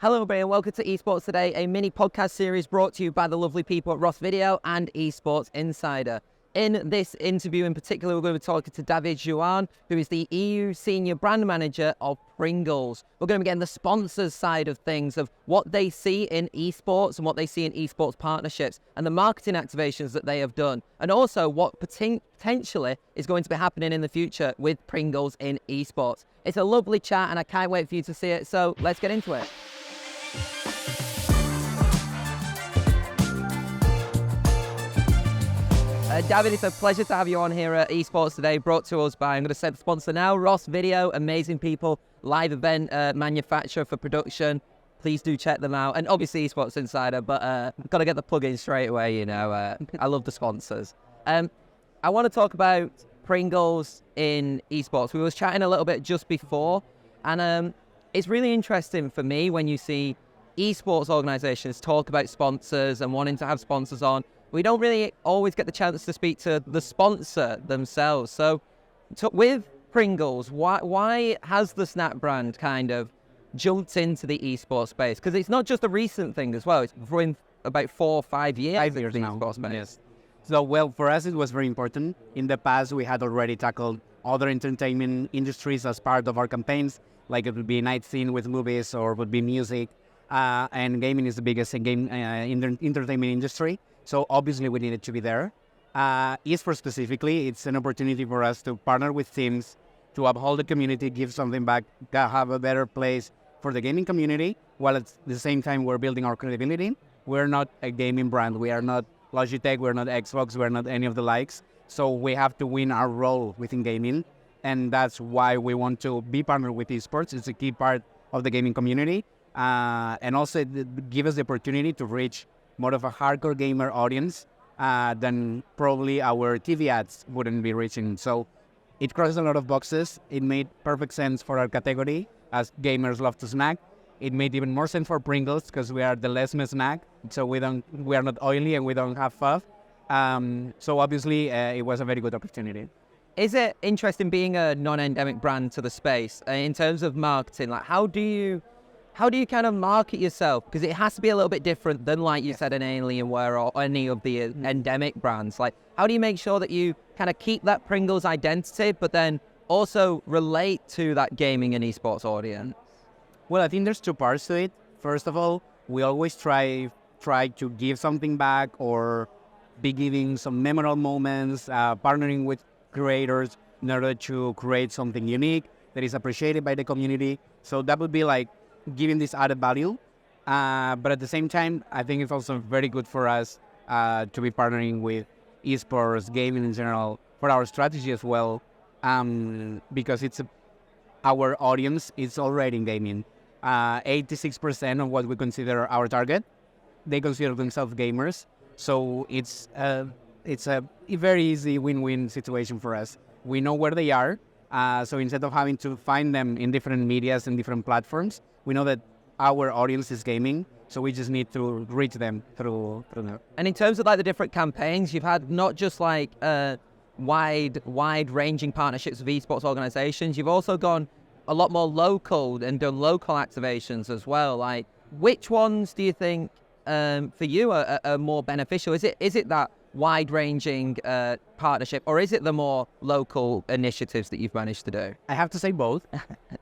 Hello everybody and welcome to Esports Today, a mini podcast series brought to you by the lovely people at Ross Video and Esports Insider. In this interview in particular, we're going to be talking to David Juvany, who is the EU Senior Brand Manager of Pringles. We're going to be getting the sponsors side of things, of what they see in esports and what they see in esports partnerships and the marketing activations that they have done, and also what potentially is going to be happening in the future with Pringles in esports. It's a lovely chat and I can't wait for you to see it, so let's get into it. David, it's a pleasure to have you on here at Esports Today, brought to us by, I'm going to say the sponsor now, Ross Video, amazing people, live event manufacturer for production. Please do check them out. And obviously Esports Insider, but I've got to get the plug in straight away, you know. I love the sponsors. I want to talk about Pringles in esports. We were chatting a little bit just before, and it's really interesting for me when you see esports organizations talk about sponsors and wanting to have sponsors on. We don't really always get the chance to speak to the sponsor themselves. So with Pringles, why has the snack brand kind of jumped into the esports space? Because it's not just a recent thing as well. It's been about 4 or 5 years. 5 years now. Esports space. Yes. So, well, for us, it was very important. In the past, we had already tackled other entertainment industries as part of our campaigns, like it would be night scene with movies or would be music. And gaming is the biggest entertainment industry. So obviously we needed to be there. Esports specifically, it's an opportunity for us to partner with teams, to uphold the community, give something back, have a better place for the gaming community, while at the same time we're building our credibility. We're not a gaming brand. We are not Logitech, we're not Xbox, we're not any of the likes. So we have to win our role within gaming. And that's why we want to be partnered with esports. It's a key part of the gaming community. And also it gives us the opportunity to reach more of a hardcore gamer audience than probably our TV ads wouldn't be reaching. So it crosses a lot of boxes. It made perfect sense for our category, as gamers love to snack. It made even more sense for Pringles because we are the less snack, so we are not oily and we don't have fluff. So obviously it was a very good opportunity. Is it interesting being a non-endemic brand to the space in terms of marketing? Like, how do you kind of market yourself? Because it has to be a little bit different than, like you said, an Alienware or any of the endemic brands. Like, how do you make sure that you kind of keep that Pringles identity, but then also relate to that gaming and esports audience? Well, I think there's 2 parts to it. First of all, we always try to give something back or be giving some memorable moments, partnering with creators in order to create something unique that is appreciated by the community. So that would be like giving this added value, but at the same time, I think it's also very good for us to be partnering with esports, gaming in general, for our strategy as well, because our audience is already in gaming. 86% of what we consider our target, they consider themselves gamers, so it's a very easy win-win situation for us. We know where they are, so instead of having to find them in different medias and different platforms, we know that our audience is gaming, so we just need to reach them through them. And in terms of like the different campaigns, you've had not just like wide-ranging partnerships with esports organizations, you've also gone a lot more local and done local activations as well. Like, which ones do you think for you are more beneficial? Is it that wide-ranging partnership, or is it the more local initiatives that you've managed to do? I have to say both,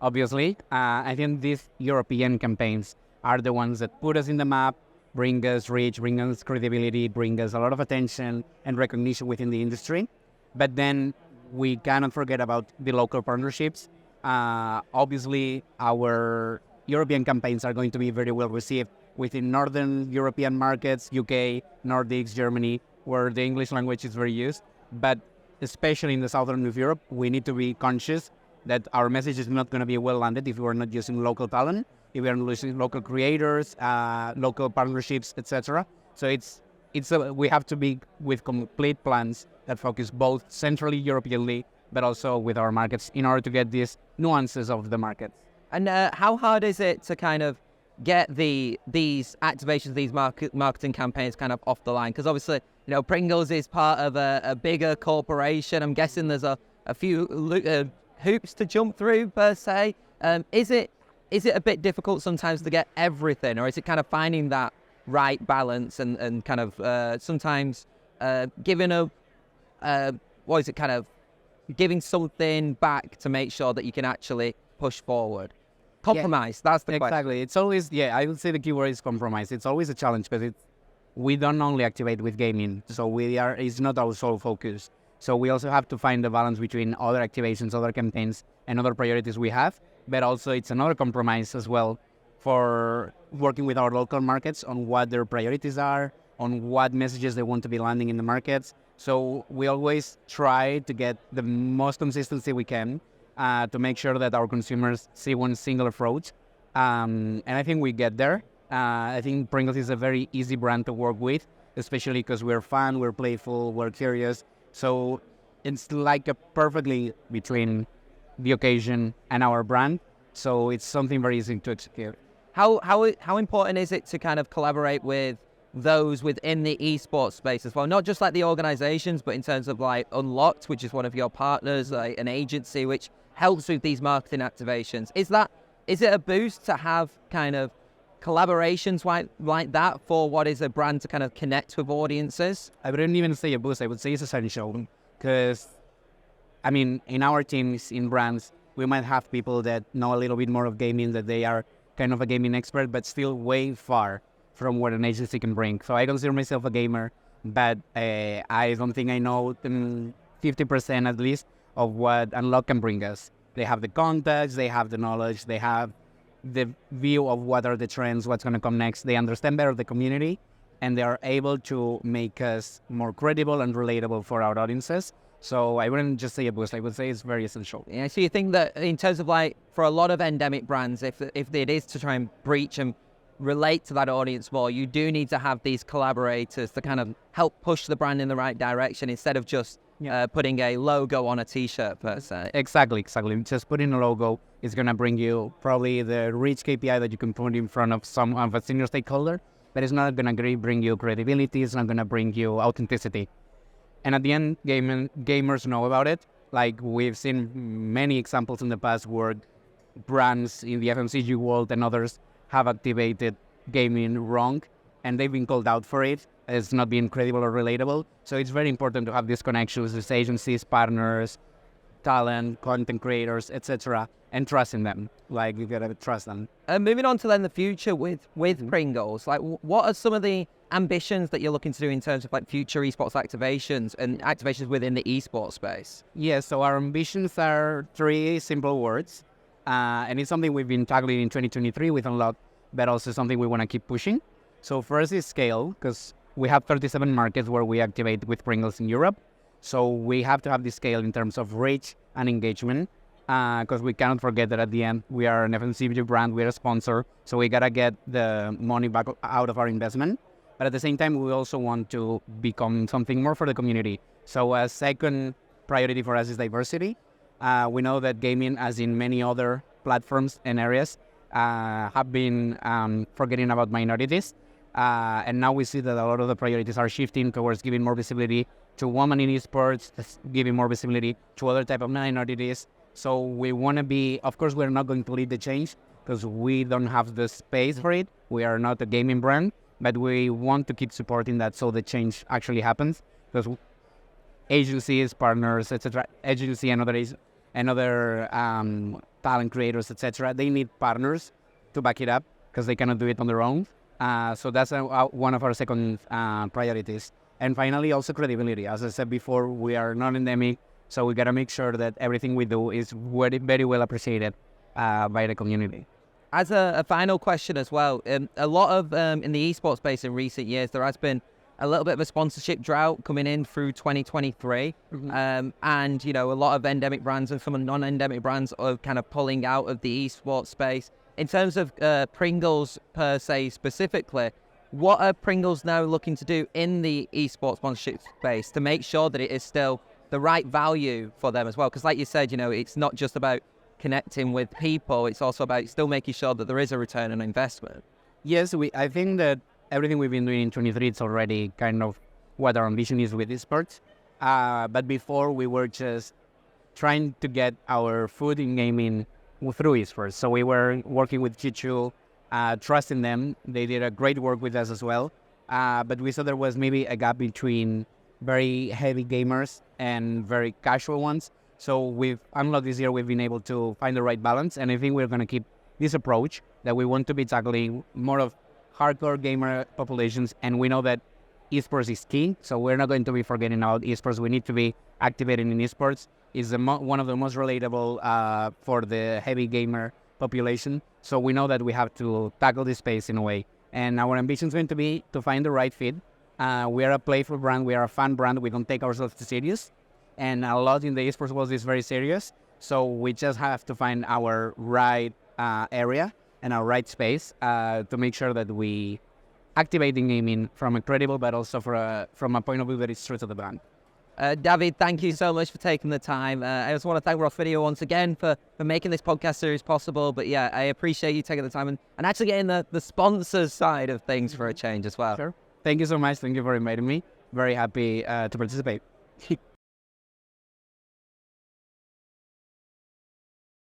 obviously. I think these European campaigns are the ones that put us in the map, bring us reach, bring us credibility, bring us a lot of attention and recognition within the industry. But then we cannot forget about the local partnerships. Obviously, our European campaigns are going to be very well received within Northern European markets, UK, Nordics, Germany, where the English language is very used. But especially in the southern of Europe, we need to be conscious that our message is not going to be well landed if we are not using local talent, if we are not using local creators, local partnerships, etc. So we have to be with complete plans that focus both centrally Europeanly, but also with our markets in order to get these nuances of the markets. And how hard is it to kind of get these activations, these marketing campaigns kind of off the line? Because obviously, you know, Pringles is part of a bigger corporation. I'm guessing there's a few hoops to jump through per se. Is it is it a bit difficult sometimes to get everything, or is it kind of finding that right balance and kind of sometimes giving giving something back to make sure that you can actually push forward? Compromise, that's the question. Exactly. It's always, I would say the keyword is compromise. It's always a challenge because we don't only activate with gaming, so it's not our sole focus. So we also have to find the balance between other activations, other campaigns, and other priorities we have. But also it's another compromise as well for working with our local markets on what their priorities are, on what messages they want to be landing in the markets. So we always try to get the most consistency we can to make sure that our consumers see one single approach. And I think we get there. I think Pringles is a very easy brand to work with, especially because we're fun, we're playful, we're curious. So it's like a perfectly between the occasion and our brand. So it's something very easy to execute. How important is it to kind of collaborate with those within the esports space as well? Not just like the organizations, but in terms of like Unlocked, which is one of your partners, like an agency which helps with these marketing activations. Is it a boost to have kind of collaborations like that for what is a brand to kind of connect with audiences? I wouldn't even say a boost. I would say it's essential because, I mean, in our teams, in brands, we might have people that know a little bit more of gaming, that they are kind of a gaming expert, but still way far from what an agency can bring. So I consider myself a gamer, but I don't think I know 50% at least of what Unlock can bring us. They have the context, they have the knowledge, they have the view of what are the trends, what's going to come next. They understand better the community, and they are able to make us more credible and relatable for our audiences. So I wouldn't just say a boost. I would say it's very essential. Yeah, so you think that in terms of like, for a lot of endemic brands, if it is to try and breach and relate to that audience more, you do need to have these collaborators to kind of help push the brand in the right direction instead of just putting a logo on a t-shirt per se. Exactly. Just putting a logo is going to bring you probably the rich KPI that you can put in front of a senior stakeholder, but it's not going to bring you credibility. It's not going to bring you authenticity. And at the end, gamers know about it. Like we've seen many examples in the past where brands in the FMCG world and others have activated gaming wrong, and they've been called out for it. It's not being credible or relatable. So it's very important to have these connections with agencies, partners, talent, content creators, etc., and trust in them. Like, you gotta trust them. Moving on to then the future with Pringles, like what are some of the ambitions that you're looking to do in terms of like future esports activations and activations within the esports space? Yeah, so our ambitions are 3 simple words. And it's something we've been tackling in 2023 with Unlock, but also something we want to keep pushing. So first is scale, because we have 37 markets where we activate with Pringles in Europe. So we have to have this scale in terms of reach and engagement, because we cannot forget that at the end, we are an FMCG brand, we're a sponsor, so we got to get the money back out of our investment. But at the same time, we also want to become something more for the community. So a second priority for us is diversity. We know that gaming, as in many other platforms and areas, have been forgetting about minorities. And now we see that a lot of the priorities are shifting towards giving more visibility to women in esports, giving more visibility to other type of minorities. So we want to be, of course, we're not going to lead the change because we don't have the space for it. We are not a gaming brand, but we want to keep supporting that so the change actually happens. Because agencies, partners, etc., agency and other talent creators, etc., they need partners to back it up because they cannot do it on their own. So that's one of our second priorities. And finally, also credibility. As I said before, we are not endemic, so we got to make sure that everything we do is very, very well appreciated by the community. As a final question as well, a lot of in the esports space in recent years, there has been a little bit of a sponsorship drought coming in through 2023. And, you know, a lot of endemic brands and some non-endemic brands are kind of pulling out of the esports space. In terms of Pringles per se specifically, what are Pringles now looking to do in the esports sponsorship space to make sure that it is still the right value for them as well? Because like you said, you know, it's not just about connecting with people, it's also about still making sure that there is a return on investment. Yes, I think that everything we've been doing in 23, it's already kind of what our ambition is with esports. But before we were just trying to get our foot in gaming through esports. So we were working with Chichu, trusting them. They did a great work with us as well. But we saw there was maybe a gap between very heavy gamers and very casual ones. So we've unlocked this year, we've been able to find the right balance. And I think we're going to keep this approach that we want to be tackling more of hardcore gamer populations. And we know that esports is key. So we're not going to be forgetting about esports. We need to be activated in esports. It's one of the most relatable for the heavy gamer population. So we know that we have to tackle this space in a way. And our ambition is going to be to find the right fit. We are a playful brand. We are a fun brand. We don't take ourselves too serious. And a lot in the esports world is very serious. So we just have to find our right area and our right space to make sure that we activate the gaming from a credible, but also from a point of view that is true to the brand. David, thank you so much for taking the time. I also want to thank Ross Video once again for making this podcast series possible. But yeah, I appreciate you taking the time and actually getting the sponsors side of things for a change as well. Sure. Thank you so much. Thank you for inviting me. Very happy to participate.